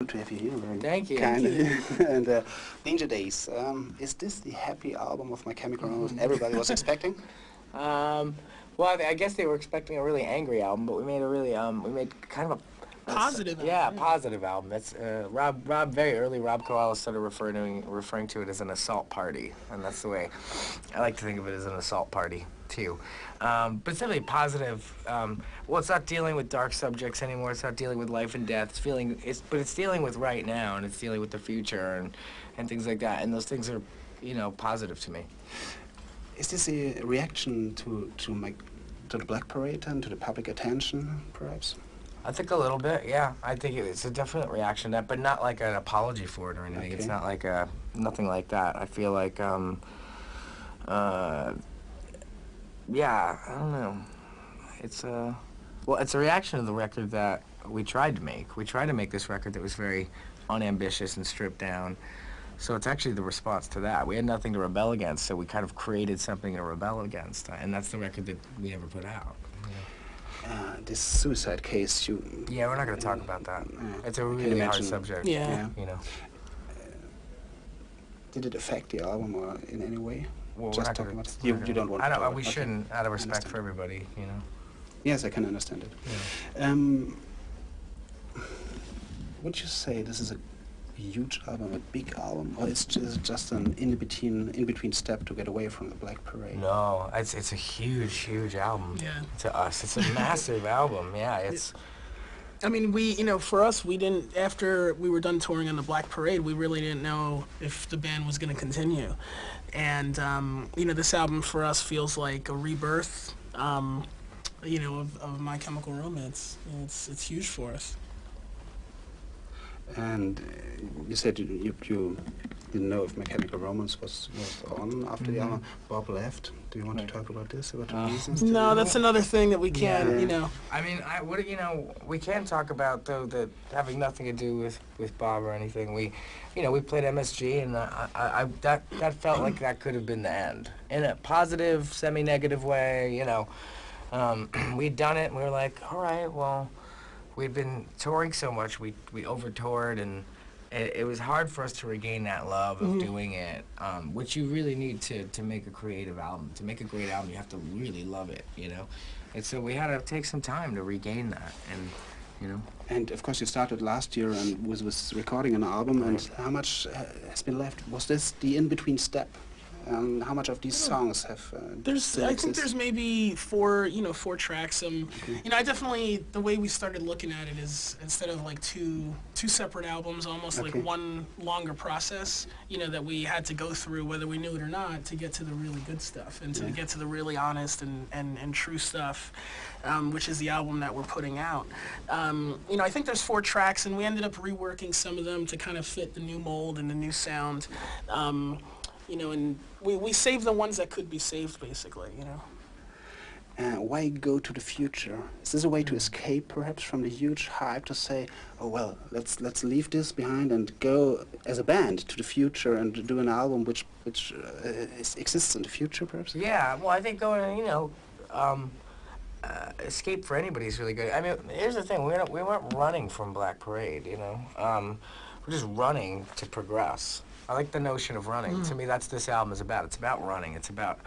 Good to have you here. Very Thank you. kind. And Danger Days. Is this the happy album of My Chemical Romance everybody was expecting? Um, well, I guess they were expecting a really angry album, but we made we made kind of a Positive yeah, album, yeah. positive album. That's Rob very early. Rob Koala started referring to it as an assault party, and that's the way I like to think of it, as an assault party too. But it's definitely positive. Well, it's not dealing with dark subjects anymore. It's not dealing with life and death. But it's dealing with right now, and it's dealing with the future and things like that. And those things are, positive to me. Is this a reaction to the Black Parade and to the public attention, perhaps? I think a little bit, yeah. I think it's a definite reaction to that, but not like an apology for it or anything. Okay. It's not like nothing like that. I feel like, yeah, I don't know. It's a reaction to the record that we tried to make. We tried to make this record that was very unambitious and stripped down. So it's actually the response to that. We had nothing to rebel against, so we kind of created something to rebel against, and that's the record that we never put out. This suicide case, Yeah, we're not going to talk about that. It's a I can really hard imagine. subject. Yeah. Did it affect the album or in any way? Well, Just we're not talking gonna, about we're you gonna- don't want I to don't, talk we about- shouldn't, okay. out of respect Understand. for everybody, Yes, I can understand it. Yeah. Would you say this is a huge album, a big album, or it's just an in between step to get away from the Black Parade? No, it's a huge album. Yeah. To us, it's a massive album. Yeah, it's. I mean, for us, we didn't, after we were done touring on the Black Parade, we really didn't know if the band was going to continue. And, this album for us feels like a rebirth, of My Chemical Romance. It's huge for us. And you said you didn't know if My Chemical Romance was on after the album. Bob left. Do you want to talk about this? About the reasons? No, that's another thing that we can't, Yeah. I mean, we can talk about though that having nothing to do with Bob or anything. We played MSG, and that felt like that could have been the end in a positive, semi-negative way. We'd done it, and we were like, all right, well, we'd been touring so much, we over-toured, and it was hard for us to regain that love of doing it, which you really need to make a creative album. To make a great album, you have to really love it, And so we had to take some time to regain that, and. And of course, you started last year and was recording an album. And how much has been left? Was this the in-between step? How much of these songs have? I think there's maybe four tracks. I definitely, the way we started looking at it is instead of like two separate albums, almost like one longer process. That we had to go through, whether we knew it or not, to get to the really good stuff and to get to the really honest and true stuff, which is the album that we're putting out. I think there's 4 tracks, and we ended up reworking some of them to kind of fit the new mold and the new sound. And we saved the ones that could be saved, basically, Why go to the future? Is this a way to escape, perhaps, from the huge hype to say, oh well, let's leave this behind and go as a band to the future and do an album which exists in the future, perhaps? Yeah, well, I think going, escape for anybody is really good. I mean, here's the thing: we weren't running from Black Parade, we're just running to progress. I like the notion of running. To me, that's this album is about. It's about running. But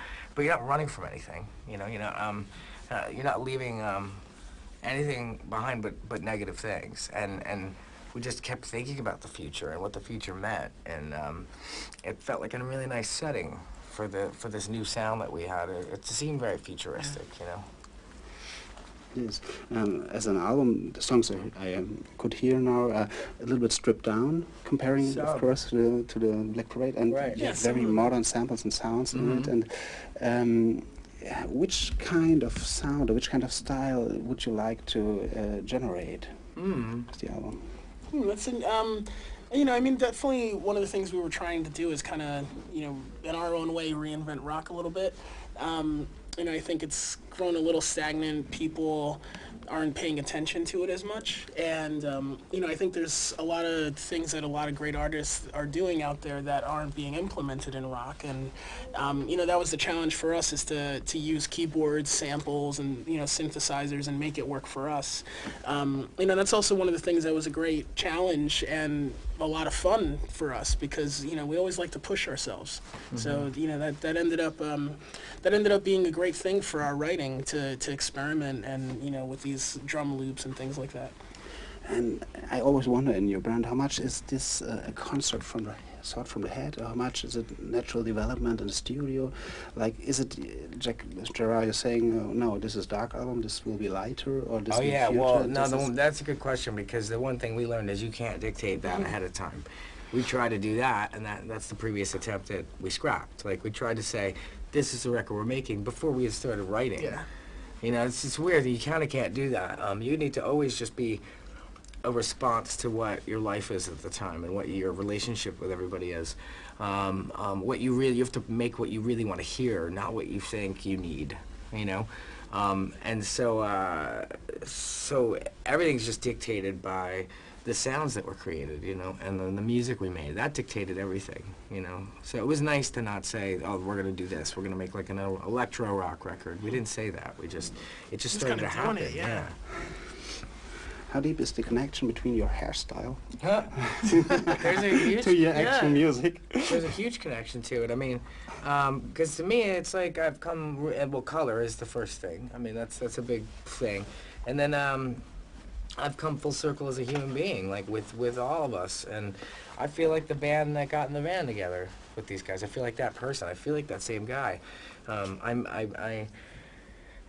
you're not running from anything. You're not leaving anything behind but negative things. And we just kept thinking about the future and what the future meant. And it felt like a really nice setting for this new sound that we had. It seemed very futuristic, Yes. As an album, the songs I could hear now are a little bit stripped down, comparing, of course, to the Black Parade, and Right. you have Yeah, very modern samples and sounds in it. And which kind of sound or which kind of style would you like to generate with the album? That's an, definitely one of the things we were trying to do is kind of, in our own way, reinvent rock a little bit. I think it's grown a little stagnant. People aren't paying attention to it as much. And you know, I think there's a lot of things that a lot of great artists are doing out there that aren't being implemented in rock. And you know, that was the challenge for us, is to use keyboards, samples, and you know, synthesizers, and make it work for us. You know, that's also one of the things that was a great challenge and a lot of fun for us, because you know, we always like to push ourselves. So you know, that ended up being a great thing for our writing, to experiment, and you know, with these drum loops and things like that. And I always wonder in your band, how much is this a concert from the from the head, or how much is it natural development in the studio? Like, is it, Gerard, you're saying, no, this is dark album, this will be lighter, or this Oh will yeah, be future, well, no, that's a good question, because the one thing we learned is you can't dictate that ahead of time. We tried to do that, and that's the previous attempt that we scrapped. Like, we tried to say, this is the record we're making before we had started writing. Yeah. You know, it's weird, you kind of can't do that. You need to always just be a response to what your life is at the time, and what your relationship with everybody is. What you have to make what you really want to hear, not what you think you need, you know? And so, so everything's just dictated by the sounds that were created, you know, and then the music we made. That dictated everything, you know? So it was nice to not say, oh, we're gonna do this, we're gonna make like an electro rock record. We didn't say that, it just started to happen. It, yeah. How deep is the connection between your hairstyle There's a huge, to your actual music? There's a huge connection to it. I mean, because to me, it's like I've come, well, color is the first thing. I mean, that's a big thing. And then I've come full circle as a human being, like with all of us. And I feel like the band that got in the van together with these guys. I feel like that person. I feel like that same guy. I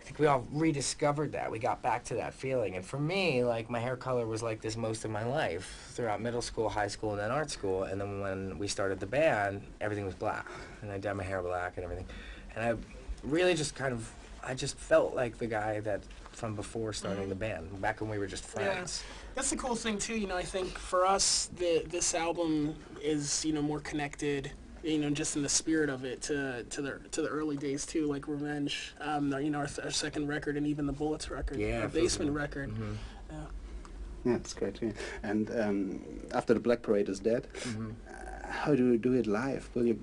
think we all rediscovered that. We got back to that feeling. And for me, like, my hair color was like this most of my life, throughout middle school, high school, and then art school. And then when we started the band, everything was black. And I dyed my hair black and everything. And I really just I just felt like the guy that from before starting the band, back when we were just friends. Yeah. That's the cool thing too, you know, I think for us, this album is, you know, more connected, you know, just in the spirit of it, to the early days too, like Revenge, you know, our second record, and even the Bullets record, yeah, our Basement record. Yeah. Yeah, it's great. Yeah. And after the Black Parade is dead, how do you do it live? Will you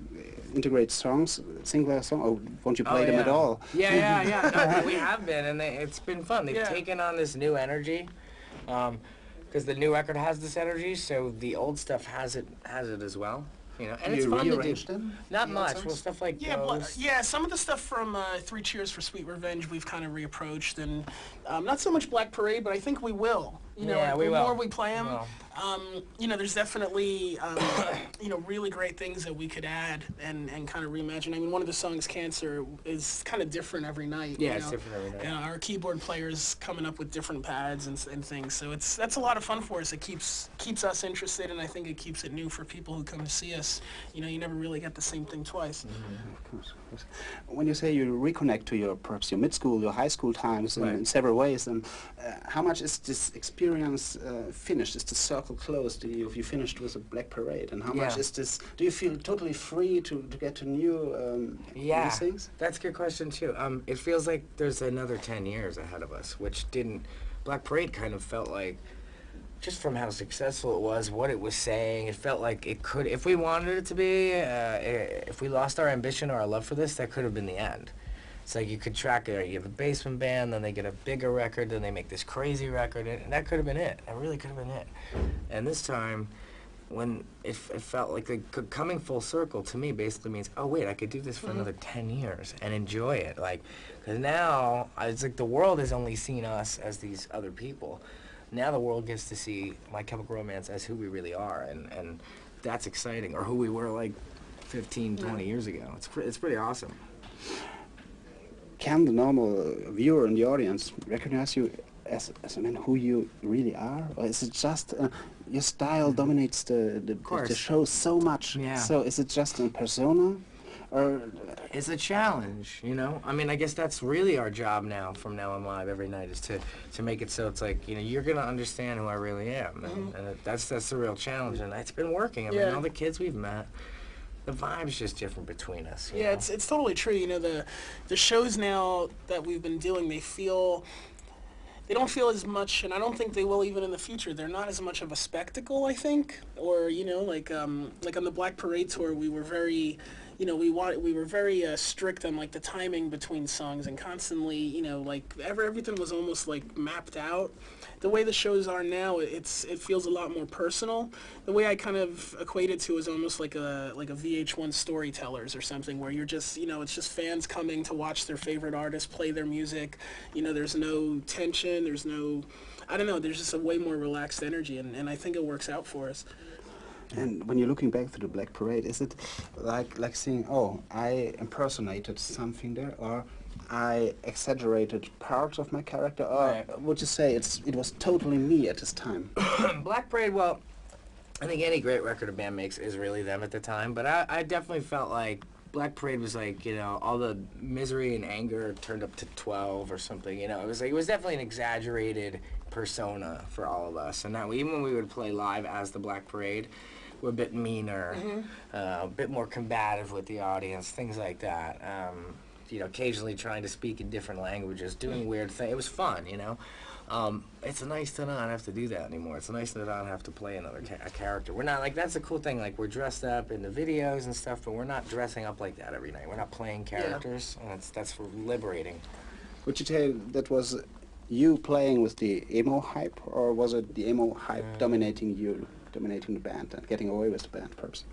integrate songs, single song, or won't you play them at all? Yeah. No, we have been, and it's been fun. They've taken on this new energy, because the new record has this energy, so the old stuff has it as well. You know, and it's fun to do. Them? Not much. Well, stuff like some of the stuff from Three Cheers for Sweet Revenge we've kind of reapproached, and not so much Black Parade, but I think we will. You know, yeah, the more we play them, you know, there's definitely you know, really great things that we could add and kind of reimagine. I mean, one of the songs, Cancer, is kind of different every night. Yeah, you it's know? different every night. And our keyboard player's coming up with different pads and things, so that's a lot of fun for us. It keeps us interested, and I think it keeps it new for people who come to see us. You know, you never really get the same thing twice. Of course. When you say you reconnect to perhaps your mid-school, your high school times in several ways, and how much is this experience finished? Is the circle closed? Have you finished with a Black Parade? And how much is this? Do you feel totally free to get to new things? That's a good question too. It feels like there's another 10 years ahead of us, which didn't. Black Parade kind of felt like, just from how successful it was, what it was saying, it felt like it could, if we wanted it to be, if we lost our ambition or our love for this, that could have been the end. It's like you could track it, you have a Basement band, then they get a bigger record, then they make this crazy record, and that could have been it. That really could have been it. And this time, when it felt like coming full circle, to me, basically means, oh wait, I could do this for another 10 years and enjoy it. Like, because now, it's like the world has only seen us as these other people. Now the world gets to see My Chemical Romance as who we really are, and that's exciting, or who we were like 15, 20 years ago. It's pretty awesome. Can the normal viewer in the audience recognize you as a man who you really are, or is it just your style dominates the show so much? Yeah. So is it just a persona, or it's a challenge, you know? I mean, I guess that's really our job now, from now on live every night, is to make it so it's like, you know, you're gonna understand who I really am, and that's the real challenge, and it's been working. I mean, all the kids we've met, the vibe's just different between us. You know? It's totally true. You know, the shows now that we've been doing, they feel they don't feel as much, and I don't think they will even in the future. They're not as much of a spectacle, I think. Or like on the Black Parade tour, we were very, we were very strict on like the timing between songs, and constantly, like everything was almost like mapped out. The way the shows are now, it feels a lot more personal. The way I kind of equate it to is almost like a VH1 Storytellers or something, where you're just, it's just fans coming to watch their favorite artist play their music. There's no tension, there's no, I don't know, there's just a way more relaxed energy, and I think it works out for us. And when you're looking back to the Black Parade, is it like seeing, oh, I impersonated something there, or I exaggerated parts of my character, or would you say it was totally me at this time? Black Parade, well, I think any great record a band makes is really them at the time, but I definitely felt like Black Parade was like, all the misery and anger turned up to 12 or something, it was definitely an exaggerated persona for all of us, and now even when we would play live as the Black Parade, we're a bit meaner, a bit more combative with the audience, things like that. Occasionally trying to speak in different languages, doing weird things. It was fun, It's nice to not have to do that anymore. It's nice to not have to play another a character. We're not, like, that's the cool thing, like, we're dressed up in the videos and stuff, but we're not dressing up like that every night. We're not playing characters, and that's liberating. Would you say that was you playing with the emo hype, or was it the emo hype dominating you, dominating the band, and getting away with the band, perhaps?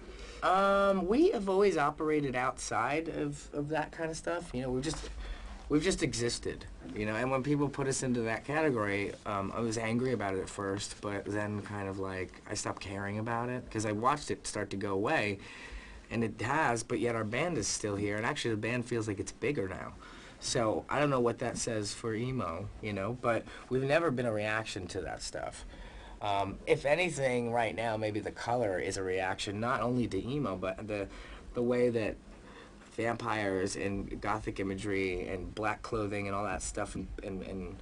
We have always operated outside of that kind of stuff. We've just existed, and when people put us into that category, I was angry about it at first, but then kind of like I stopped caring about it because I watched it start to go away, and it has, but yet our band is still here, and actually the band feels like it's bigger now. So I don't know what that says for emo, but we've never been a reaction to that stuff. If anything, right now, maybe the color is a reaction not only to emo, but the way that vampires and gothic imagery and black clothing and all that stuff and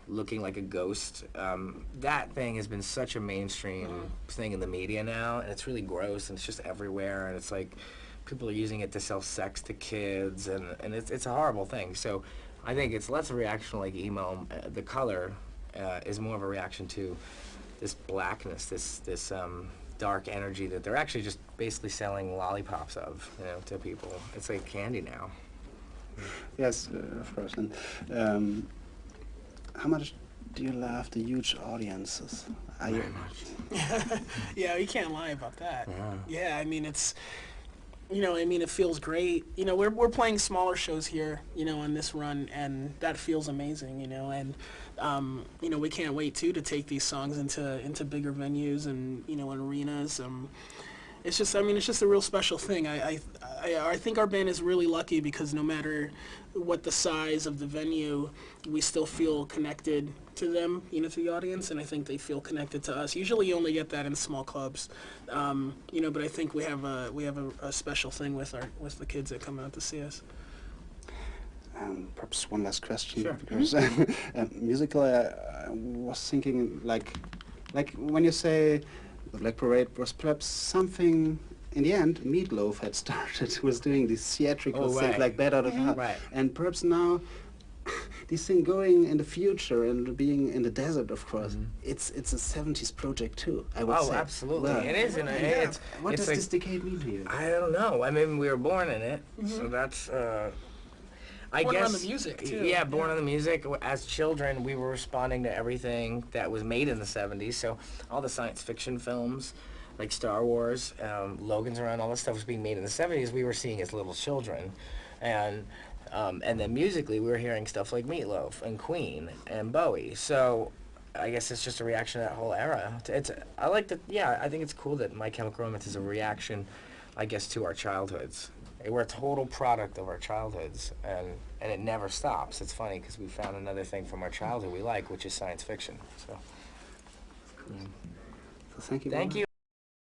looking like a ghost, that thing has been such a mainstream thing in the media now, and it's really gross, and it's just everywhere, and it's like people are using it to sell sex to kids, and it's a horrible thing. So I think it's less a reaction like emo. The color is more of a reaction to this blackness, this dark energy that they're actually just basically selling lollipops of, to people. It's like candy now. Yes, of course. And how much do you love the huge audiences? Very much. Yeah, you can't lie about that. Yeah. Yeah, I mean, it's, it feels great. We're playing smaller shows here, on this run, and that feels amazing, and we can't wait to take these songs into bigger venues and and arenas. It's just a real special thing. I think our band is really lucky because no matter what the size of the venue, we still feel connected to them, to the audience, and I think they feel connected to us. Usually you only get that in small clubs, but I think we have a special thing with the kids that come out to see us. Perhaps one last question. Sure. Because musically, I was thinking like when you say the Black Parade was perhaps something. In the end, Meatloaf had started was doing these theatrical things like Bad Out of Hell, and perhaps now this thing going in the future and being in the desert, of course, it's a 70s project too, I would say. Oh, absolutely. Well, it is. What does like, this decade mean to you? I don't know. I mean, we were born in it, so that's... I born guess on the music, too. Yeah, born on the music. As children, we were responding to everything that was made in the 70s, so all the science fiction films, like Star Wars, Logan's Run, all this stuff was being made in the 70s, we were seeing as little children. And then musically, we were hearing stuff like Meatloaf and Queen and Bowie. So I guess it's just a reaction to that whole era. I think it's cool that My Chemical Romance is a reaction, I guess, to our childhoods. We're a total product of our childhoods, and it never stops. It's funny because we found another thing from our childhood we like, which is science fiction. So, So thank you. Thank you.